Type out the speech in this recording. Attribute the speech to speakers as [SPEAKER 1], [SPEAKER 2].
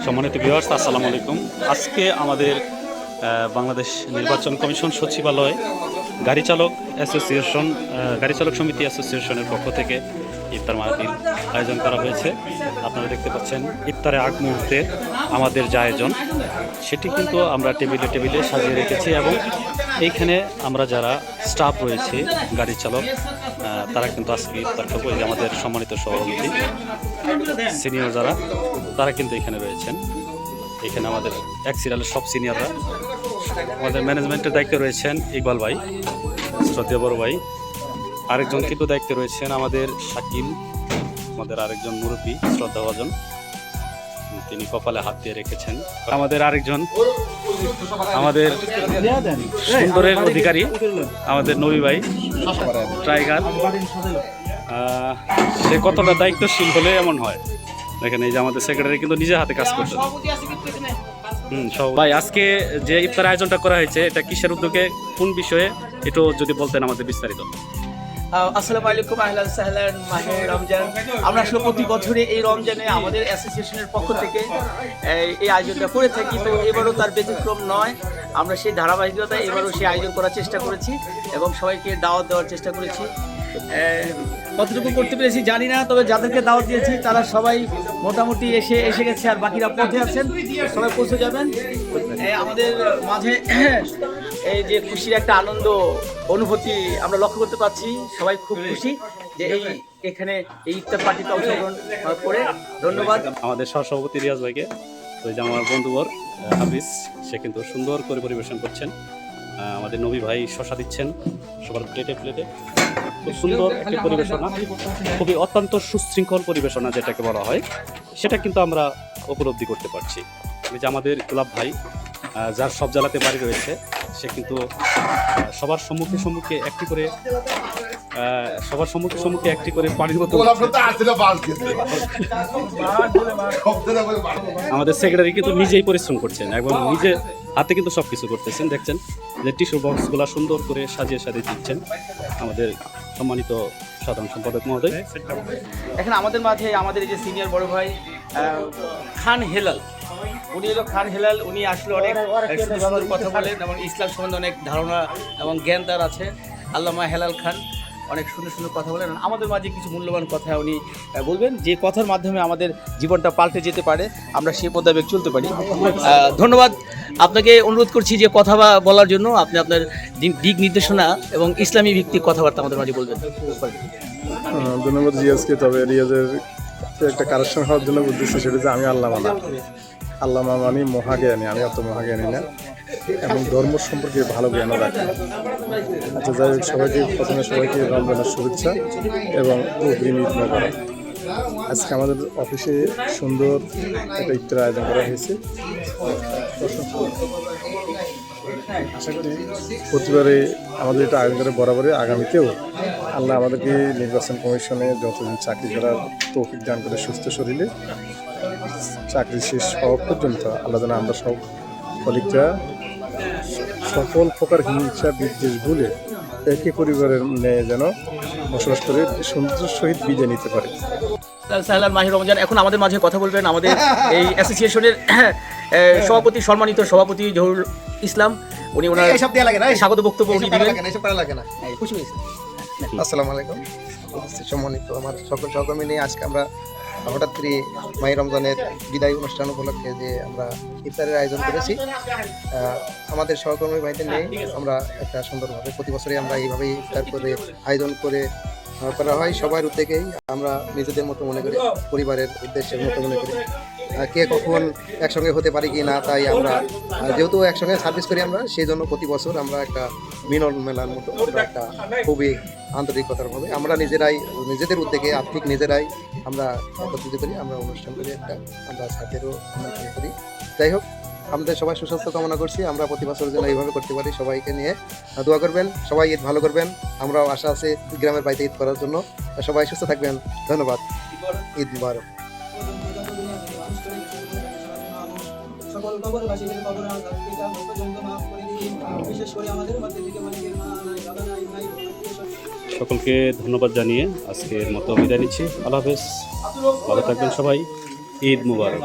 [SPEAKER 1] সম্মানিত ভিউয়ার্স, আসসালামু আলাইকুম। আজকে আমাদের বাংলাদেশ নির্বাচন কমিশন সচিবালয় গাড়ি চালক সমিতি অ্যাসোসিয়েশনের পক্ষ থেকে ইফতার মাহফিল আয়োজন করা হয়েছে। আপনারা দেখতে পাচ্ছেন ইফতারের আগ মুহূর্তে আমাদের যে আয়োজন সেটি কিন্তু আমরা টেবিলে টেবিলে সাজিয়ে রেখেছি, এবং এইখানে আমরা যারা স্টাফ রয়েছে গাড়ি চালক তারা কিন্তু আজকে ইফতার করবো। এই যে আমাদের সম্মানিত সভাপতি সিনিয়র যারা তারা কিন্তু এখানে রয়েছেন। এখানে আমাদের এক সিরিয়ালের সব সিনিয়ররা, আমাদের ম্যানেজমেন্টের দায়িত্বে রয়েছেন ইকবাল ভাই, শ্রদ্ধেয় বড় ভাই। আরেকজন কিন্তু দায়িত্বে রয়েছেন আমাদের শাকিল, আমাদের আরেকজন মুরব্বী শ্রদ্ধাভাজন, তিনি কপালে হাত দিয়ে রেখেছেন। আমাদের আরেকজন আমাদের সুন্দরের অধিকারী আমাদের নবী ভাই টাইগার। সে কতটা দায়িত্বশীল হলে এমন হয় দেখেন। এই যে আমাদের সেক্রেটারি কিন্তু নিজের হাতে কাজ করছে। ভাই, আজকে যে ইফতার আয়োজনটা করা হয়েছে এটা কিসের উদ্যোগে, কোন বিষয়ে একটু যদি বলতেন আমাদের বিস্তারিত।
[SPEAKER 2] আসসালামু আলাইকুম, আহলান সাহলান, মাহে রমজান। আমরা আসলে প্রতি বছরে এই রমজানে আমাদের অ্যাসোসিয়েশনের পক্ষ থেকে এই আয়োজনটা করে থাকি, তো এবারও তার ব্যতিক্রম নয়। আমরা সেই ধারাবাহিকতায় এবারও সেই আয়োজন করার চেষ্টা করেছি এবং সবাইকে দাওয়াত দেওয়ার চেষ্টা করেছি। কতটুকু করতে পেরেছি জানি না, তবে যাদেরকে দাওয়াত দিয়েছি তারা সবাই মোটামুটি এসে গেছে, আর বাকিরা পথে আছেন, সবাই পৌঁছে যাবেন। আমাদের মাঝে এই যে খুশির একটা আনন্দ অনুভূতি আমরা লক্ষ্য করতে পারছি। সবাই খুব খুশি যে এখানে এই ইফতার পার্টিতে অংশগ্রহণ করে। ধন্যবাদ
[SPEAKER 1] আমাদের সহসভাপতি রিয়াজ ভাইকে। তো যে আমার বন্ধুবর হাফিজ, সে কিন্তু সুন্দর করে পরিবেশন করছেন। আমাদের নবী ভাই শশা দিচ্ছেন সবার প্লেটে প্লেটে। খুব সুন্দর একটি পরিবেশনা, খুবই অত্যন্ত সুশৃঙ্খল পরিবেশনা যেটাকে বলা হয়, সেটা কিন্তু আমরা উপলব্ধি করতে পারছি। এই যে আমাদের গোলাপ ভাই, যার সব জেলাতে বাড়ি রয়েছে, সে কিন্তু সবার সম্মুখে একটি করে পানির বোতল। আমাদের সেক্রেটারি কিন্তু নিজেই পরিশ্রম করছেন এবং নিজে হাতে কিন্তু সবকিছু করতেছেন। দেখছেন যে টিস্যু বক্সগুলো সুন্দর করে সাজিয়ে দিচ্ছেন আমাদের সম্মানিত সাধারণ সম্পাদক মহোদয়।
[SPEAKER 2] এখন আমাদের মাঝে আমাদের এই যে সিনিয়র বড় ভাই খান হেলাল, উনি হলো খান হেলাল। উনি আসলে অনেক সুন্দর কথা বলেন এবং ইসলাম সম্বন্ধে অনেক ধারণা এবং জ্ঞান তার আছে। আল্লামা হেলাল খান অনেক সুন্দর সুন্দর কথা বলেন। আমাদের মাঝে কিছু মূল্যবান কথা উনি বলবেন, যে কথার মাধ্যমে আমাদের জীবনটা পাল্টে যেতে পারে, আমরা সেই মোতাবেক চলতে পারি। ধন্যবাদ। আপনাকে অনুরোধ করছি যে কথা বলার জন্য আপনি আপনার দিক নির্দেশনা এবং ইসলামী ভিত্তিক কথাবার্তা আমাদের মাঝে বলবেন।
[SPEAKER 3] ধন্যবাদ রিয়াজকে। তবে রিয়াজের একটা কারেকশন হওয়ার জন্য বলতেছি, সেটা যে আমি আল্লামা মানি মহাজ্ঞানী। আমি অত মহাজ্ঞানী না এবং ধর্ম সম্পর্কে ভালো জ্ঞানও রাখি। আচ্ছা, যাই হোক, সবাইকে রমজানের শুভেচ্ছা এবং অগ্রিম ঈদ মোবারক। আজকে আমাদের অফিসে সুন্দর একটা ইফতার আয়োজন করা হয়েছে। আশা করি প্রতিবারে আমাদের এটা আয়োজন করে বরাবরই আগামীতেও আল্লাহ আমাদেরকে নির্বাচন কমিশনে যতদিন চাকরি করার তৌফিক দান করে সুস্থ শরীরে চাকরি শেষ হওয়া পর্যন্ত আল্লাহ যেন আমরা সব কলিগরা সকল প্রকার হিংসা বিদ্বেষ ভুলে একই পরিবারের ন্যায় যেন বসবাস করে সুন্দর সহিত বিদায় নিতে পারে।
[SPEAKER 2] সাহলান মাহে রমজান। এখন আমাদের মাঝে কথা বলবেন আমাদের এই অ্যাসোসিয়েশনের সভাপতি, সম্মানিত সভাপতি জহুরুল ইসলাম। উনি ওনার স্বাগত বক্তব্য উনি দিবেন। খুশি হয়েছে।
[SPEAKER 4] আসসালামু আলাইকুম। সম্মানিত আমার সকল সহকর্মী নিয়ে আজকে আমরা হঠাৎ করে মাহে রমজানের বিদায় অনুষ্ঠান উপলক্ষে যে আমরা ইফতারের আয়োজন করেছি, আমাদের সহকর্মী ভাইদের নিয়ে আমরা একটা সুন্দরভাবে প্রতি বছরই আমরা এইভাবেই ইফতার করে আয়োজন করা হয়। সবার উদ্যোগেই আমরা নিজেদের মতো মনে করি, পরিবারের উদ্দেশ্যের মতো মনে করি। কে কখন একসঙ্গে হতে পারি কি না, তাই আমরা যেহেতু একসঙ্গে সার্ভিস করি আমরা, সেই জন্য প্রতি বছর আমরা একটা মিলন মেলার মতো একটা খুবই আন্তরিকতার ভাবে আমরা নিজেদের উদ্যোগে আর্থিক নিজেরাই আমরা একত্রিত করি, আমরা অনুষ্ঠান করি একটা, আমরা ছাত্রেরও আমন্ত্রণ করি। যাই হোক, আমাদের সবাই সুস্বাস্থ্য কামনা করছি। আমরা প্রতি বছর যেন এইভাবে করতে পারি। সবাইকে নিয়ে দোয়া করবেন, সবাই ঈদ ভালো করবেন। আমরাও আশা আছে গ্রামের বাড়িতে ঈদ করার জন্য। সবাই সুস্থ থাকবেন। ধন্যবাদ। ঈদ মুবারক।
[SPEAKER 1] সকলকে ধন্যবাদ জানিয়ে আজকের মতো বিদায় নিচ্ছি। আল্লাহ হাফেজ, ভালো থাকবেন সবাই। ঈদ মুবারক।